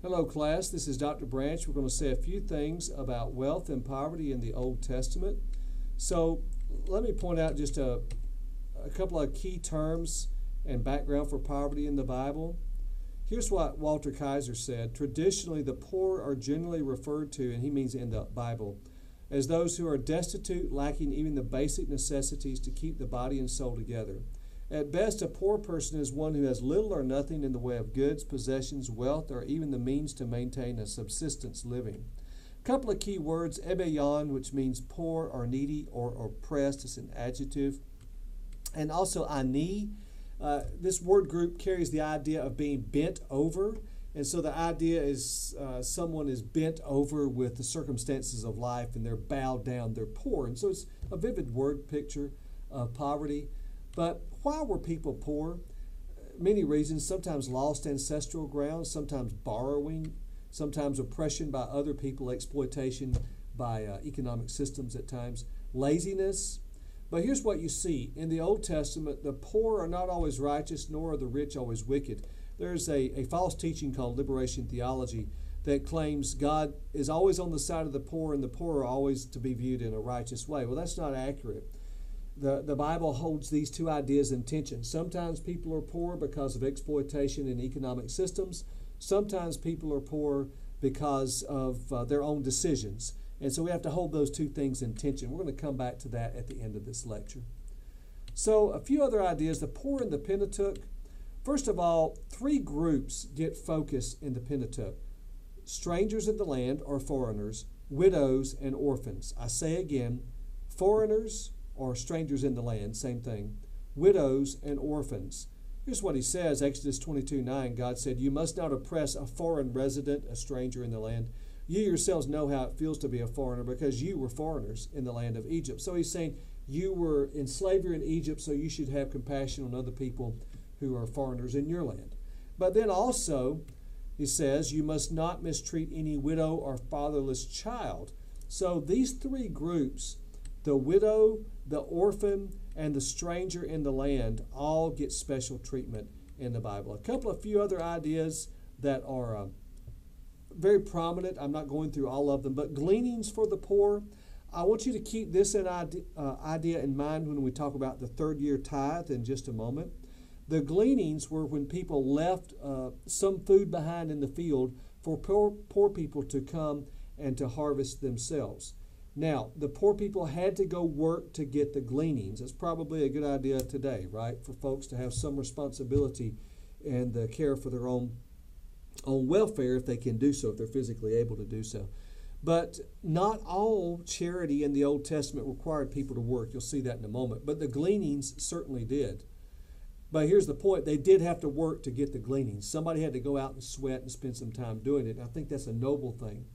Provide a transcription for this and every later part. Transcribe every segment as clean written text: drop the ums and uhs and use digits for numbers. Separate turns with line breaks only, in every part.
Hello, class. This is Dr. Branch. We're going to say a few things about wealth and poverty in the Old Testament. So let me point out just a couple of key terms and background for poverty in the Bible. Here's what Walter Kaiser said. Traditionally, the poor are generally referred to, and he means in the Bible, as those who are destitute, lacking even the basic necessities to keep the body and soul together. At best, a poor person is one who has little or nothing in the way of goods, possessions, wealth, or even the means to maintain a subsistence living. A couple of key words, ebeyon, which means poor or needy or oppressed, it's an adjective. And also ani. This word group carries the idea of being bent over. And so the idea is someone is bent over with the circumstances of life and they're bowed down, they're poor. And so it's a vivid word picture of poverty. But why were people poor? Many reasons, sometimes lost ancestral grounds, sometimes borrowing, sometimes oppression by other people, exploitation by economic systems at times, laziness. But here's what you see. In the Old Testament, the poor are not always righteous, nor are the rich always wicked. There's a false teaching called liberation theology that claims God is always on the side of the poor and the poor are always to be viewed in a righteous way. Well, that's not accurate. The Bible holds these two ideas in tension. Sometimes people are poor because of exploitation in economic systems. Sometimes people are poor because of their own decisions. And so we have to hold those two things in tension. We're going to come back to that at the end of this lecture. So a few other ideas. The poor in the Pentateuch. First of all, three groups get focus in the Pentateuch. Strangers in the land or foreigners, widows, and orphans. I say again, foreigners or strangers in the land, same thing, widows and orphans. Here's what he says, Exodus 22:9, God said, "You must not oppress a foreign resident, a stranger in the land. You yourselves know how it feels to be a foreigner because you were foreigners in the land of Egypt." So he's saying you were in slavery in Egypt, so you should have compassion on other people who are foreigners in your land. But then also, he says, you must not mistreat any widow or fatherless child. So these three groups, the widow, the orphan, and the stranger in the land, all get special treatment in the Bible. A few other ideas that are very prominent. I'm not going through all of them, but gleanings for the poor. I want you to keep this idea in mind when we talk about the third year tithe in just a moment. The gleanings were when people left some food behind in the field for poor people to come and to harvest themselves. Now, the poor people had to go work to get the gleanings. It's probably a good idea today, right, for folks to have some responsibility and the care for their own welfare if they can do so, if they're physically able to do so. But not all charity in the Old Testament required people to work. You'll see that in a moment. But the gleanings certainly did. But here's the point. They did have to work to get the gleanings. Somebody had to go out and sweat and spend some time doing it. And I think that's a noble thing.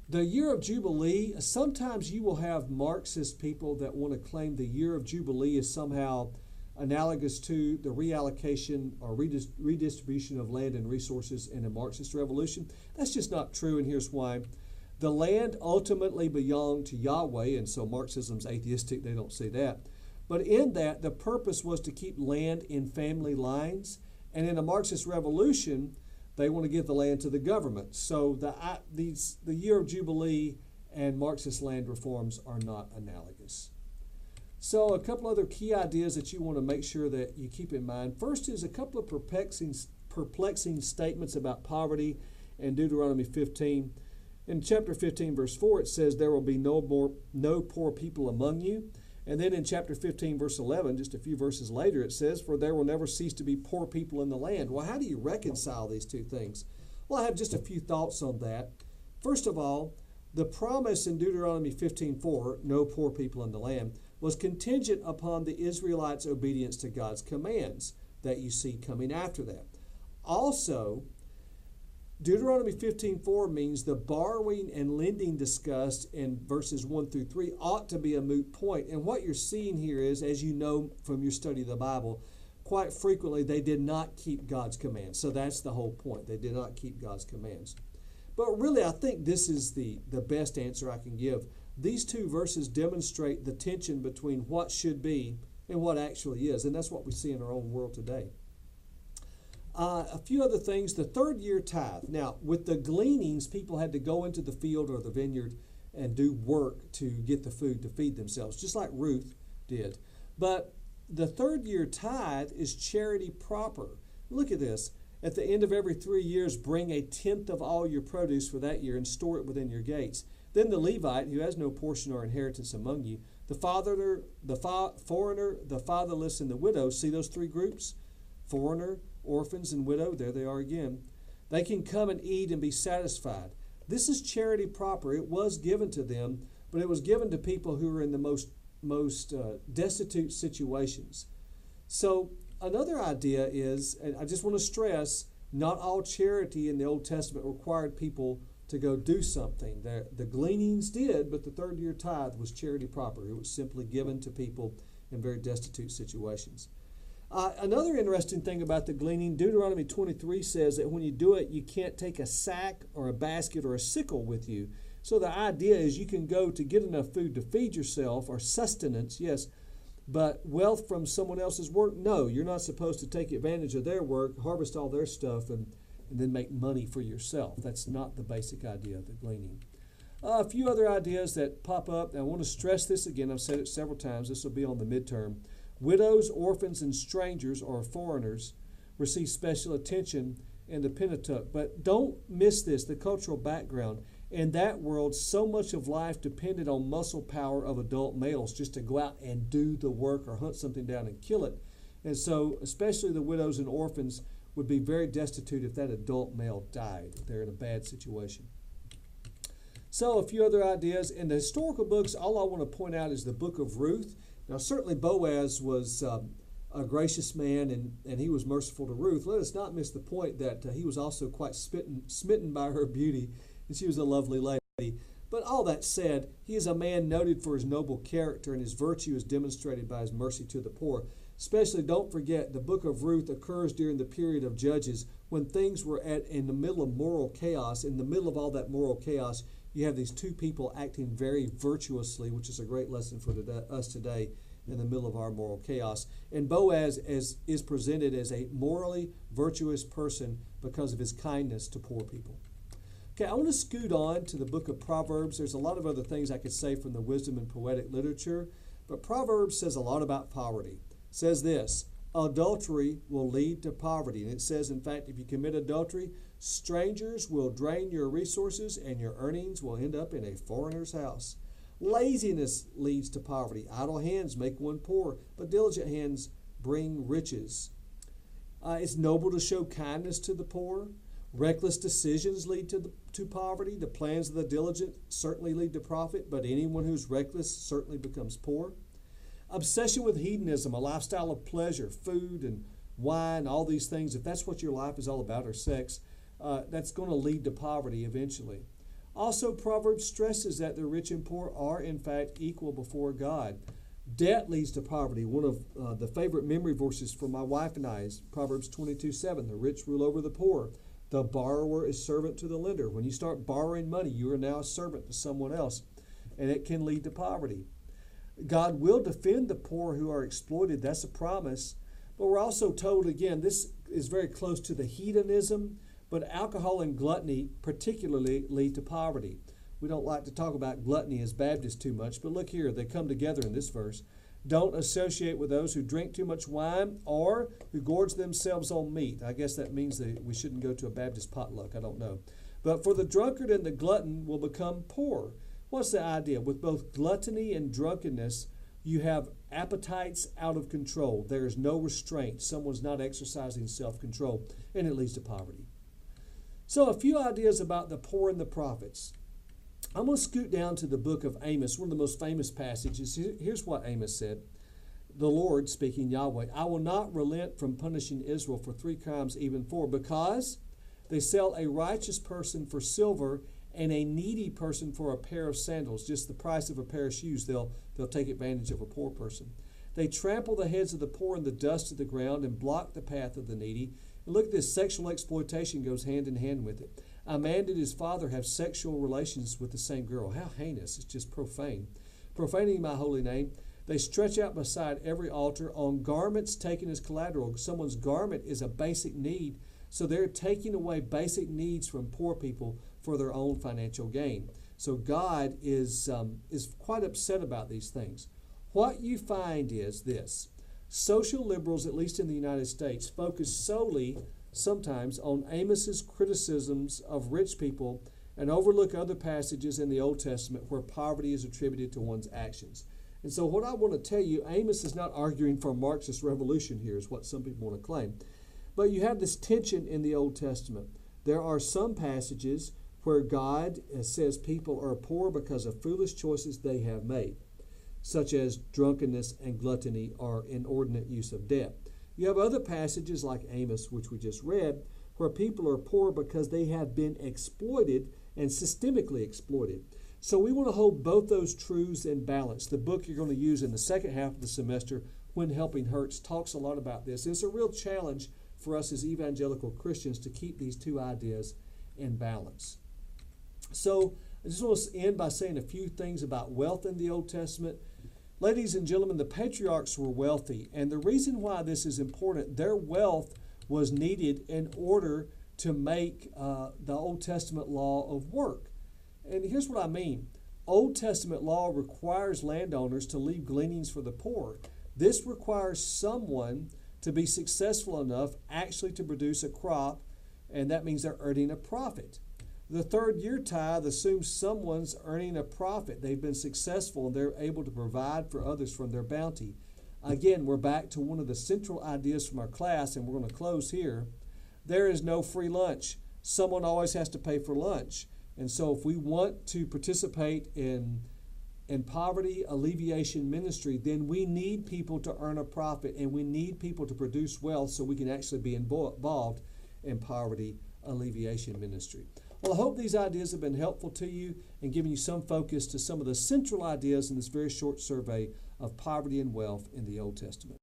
The year of Jubilee, sometimes you will have Marxist people that want to claim the year of Jubilee is somehow analogous to the reallocation or redistribution of land and resources in a Marxist revolution. That's just not true, and here's why. The land ultimately belonged to Yahweh, and so Marxism's atheistic, they don't say that. But in that, the purpose was to keep land in family lines, and in a Marxist revolution, they want to give the land to the government. So the year of Jubilee and Marxist land reforms are not analogous. So a couple other key ideas that you want to make sure that you keep in mind. First is a couple of perplexing statements about poverty in Deuteronomy 15. In chapter 15, verse 4, it says, "There will be no poor people among you." And then in chapter 15, verse 11, just a few verses later, it says, "For there will never cease to be poor people in the land." Well, how do you reconcile these two things? Well, I have just a few thoughts on that. First of all, the promise in Deuteronomy 15:4, "no poor people in the land," was contingent upon the Israelites' obedience to God's commands that you see coming after that. Also, Deuteronomy 15:4 means the borrowing and lending discussed in verses 1 through 3 ought to be a moot point. And what you're seeing here is, as you know from your study of the Bible, quite frequently they did not keep God's commands. So that's the whole point. They did not keep God's commands. But really, I think this is the best answer I can give. These two verses demonstrate the tension between what should be and what actually is. And that's what we see in our own world today. A few other things. The third year tithe. Now, with the gleanings, people had to go into the field or the vineyard and do work to get the food to feed themselves, just like Ruth did. But the third year tithe is charity proper. Look at this. At the end of every 3 years, bring a tenth of all your produce for that year and store it within your gates. Then the Levite, who has no portion or inheritance among you, the foreigner, the fatherless, and the widow, see those three groups? Foreigner, orphans, and widow, there they are again. They can come and eat and be satisfied. This is charity proper. It was given to them, but it was given to people who were in the most destitute situations. So another idea is, and I just want to stress, not all charity in the Old Testament required people to go do something. The gleanings did, but the third year tithe was charity proper. It was simply given to people in very destitute situations. Another interesting thing about the gleaning, Deuteronomy 23 says that when you do it, you can't take a sack or a basket or a sickle with you. So the idea is you can go to get enough food to feed yourself, or sustenance, yes, but wealth from someone else's work, no. You're not supposed to take advantage of their work, harvest all their stuff, and then make money for yourself. That's not the basic idea of the gleaning. A few other ideas that pop up. I want to stress this again. I've said it several times. This will be on the midterm. Widows, orphans, and strangers, or foreigners, receive special attention in the Pentateuch. But don't miss this, the cultural background. In that world, so much of life depended on muscle power of adult males just to go out and do the work or hunt something down and kill it. And so, especially the widows and orphans would be very destitute if that adult male died. They're in a bad situation. So, a few other ideas. In the historical books, all I want to point out is the book of Ruth. Now, certainly Boaz was a gracious man, and he was merciful to Ruth. Let us not miss the point that he was also quite smitten by her beauty, and she was a lovely lady. But all that said, he is a man noted for his noble character, and his virtue is demonstrated by his mercy to the poor. Especially, don't forget, the book of Ruth occurs during the period of Judges when things were in the middle of moral chaos. In the middle of all that moral chaos, you have these two people acting very virtuously, which is a great lesson for us today in the middle of our moral chaos. And Boaz is presented as a morally virtuous person because of his kindness to poor people. Okay, I want to scoot on to the book of Proverbs. There's a lot of other things I could say from the wisdom and poetic literature, but Proverbs says a lot about poverty. It says this: adultery will lead to poverty. And it says, in fact, if you commit adultery, strangers will drain your resources and your earnings will end up in a foreigner's house. Laziness leads to poverty. Idle hands make one poor, but diligent hands bring riches. It's noble to show kindness to the poor. Reckless decisions lead to poverty. The plans of the diligent certainly lead to profit, but anyone who's reckless certainly becomes poor. Obsession with hedonism, a lifestyle of pleasure, food and wine, all these things, if that's what your life is all about, or sex, that's going to lead to poverty eventually. Also, Proverbs stresses that the rich and poor are, in fact, equal before God. Debt leads to poverty. One of the favorite memory verses for my wife and I is Proverbs 22:7. The rich rule over the poor. The borrower is servant to the lender. When you start borrowing money, you are now a servant to someone else, and it can lead to poverty. God will defend the poor who are exploited. That's a promise. But we're also told, again, this is very close to the hedonism, but alcohol and gluttony particularly lead to poverty. We don't like to talk about gluttony as Baptists too much, but look here, they come together in this verse. Don't associate with those who drink too much wine or who gorge themselves on meat. I guess that means that we shouldn't go to a Baptist potluck. I don't know. But for the drunkard and the glutton will become poor. What's the idea? With both gluttony and drunkenness, you have appetites out of control. There is no restraint. Someone's not exercising self-control, and it leads to poverty. So a few ideas about the poor and the prophets. I'm going to scoot down to the book of Amos, one of the most famous passages. Here's what Amos said. The Lord, speaking Yahweh, I will not relent from punishing Israel for 3 crimes, even 4, because they sell a righteous person for silver and a needy person for a pair of sandals, just the price of a pair of shoes. They'll take advantage of a poor person. They trample the heads of the poor in the dust of the ground and block the path of the needy. And look at this, sexual exploitation goes hand in hand with it. A man and his father have sexual relations with the same girl. How heinous. It's just profane. Profaning my holy name. They stretch out beside every altar on garments taken as collateral. Someone's garment is a basic need. So they're taking away basic needs from poor people for their own financial gain. So God is quite upset about these things. What you find is this. Social liberals, at least in the United States, focus solely sometimes on Amos's criticisms of rich people and overlook other passages in the Old Testament where poverty is attributed to one's actions. And so what I want to tell you, Amos is not arguing for a Marxist revolution here, is what some people want to claim. But you have this tension in the Old Testament. There are some passages where God says people are poor because of foolish choices they have made, such as drunkenness and gluttony or inordinate use of debt. You have other passages like Amos, which we just read, where people are poor because they have been exploited and systemically exploited. So we want to hold both those truths in balance. The book you're going to use in the second half of the semester, When Helping Hurts, talks a lot about this. It's a real challenge for us as evangelical Christians to keep these two ideas in balance. So I just want to end by saying a few things about wealth in the Old Testament. Ladies and gentlemen, the patriarchs were wealthy, and the reason why this is important, their wealth was needed in order to make the Old Testament law of work. And here's what I mean. Old Testament law requires landowners to leave gleanings for the poor. This requires someone to be successful enough actually to produce a crop, and that means they're earning a profit. The third year tithe assumes someone's earning a profit. They've been successful and they're able to provide for others from their bounty. Again, we're back to one of the central ideas from our class, and we're going to close here. There is no free lunch. Someone always has to pay for lunch. And so if we want to participate in poverty alleviation ministry, then we need people to earn a profit, and we need people to produce wealth so we can actually be involved in poverty alleviation ministry. Well, I hope these ideas have been helpful to you and given you some focus to some of the central ideas in this very short survey of poverty and wealth in the Old Testament.